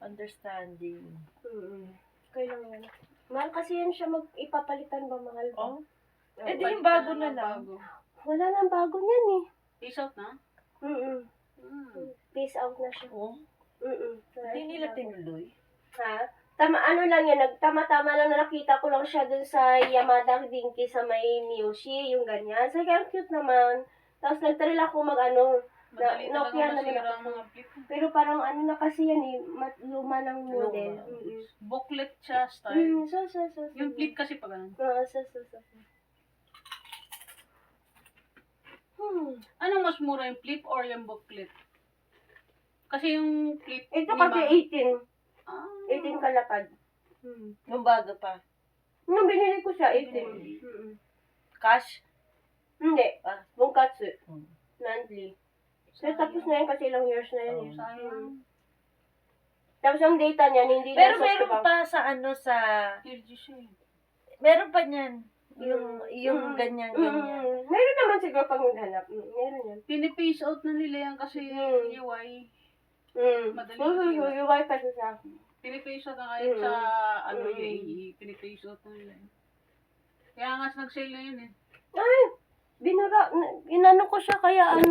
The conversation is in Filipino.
Understanding. Kailangan. Mahal kasi yan siya ipapalitan ba, mahal ba? Oh? Eh di yung bago na lang. Bago. Wala nang bago niyan eh. Peace out na? Peace out na siya. Oh? Hindi nila tinuloy. Ha? Ano lang yan, nagtama-tama lang na nakita ko lang siya dun sa Yamada Dinki sa may Miyoshi, yung ganyan. So, kaya cute naman. Tapos nagtaril ako Madali Nokia talaga naman masira ako. ang mga flip. Pero parang ano na kasi yan eh, luma ng model. Luma. Booklet siya style. So. Yung flip kasi pa ganun. So. Anong mas mura yung flip or yung booklet? Kasi yung flip... Ito kasi 18. Ah, 18 kalapad. Yung bago pa. Nung binili ko siya, 18. Cash? Hindi. Bunkatsu. Hmm. Monthly. So, tapos na yan kasi ilang years na yan. eh. sayang. Tapos ang data niyan, hindi Pero na meron pa sa sa... LG siya eh. Meron pa niyan. Yung ganyan. Meron naman siguro pag maghanap. Meron yan. Pinipace out na nila yan kasi UI. Madali kasi yun. Yung wifi kasi sa akin. Pinipace out na kahit sa UAE. Pinipace out na nila. Kaya nga nag-sale na yun eh. Ay! Inano ko siya kaya wait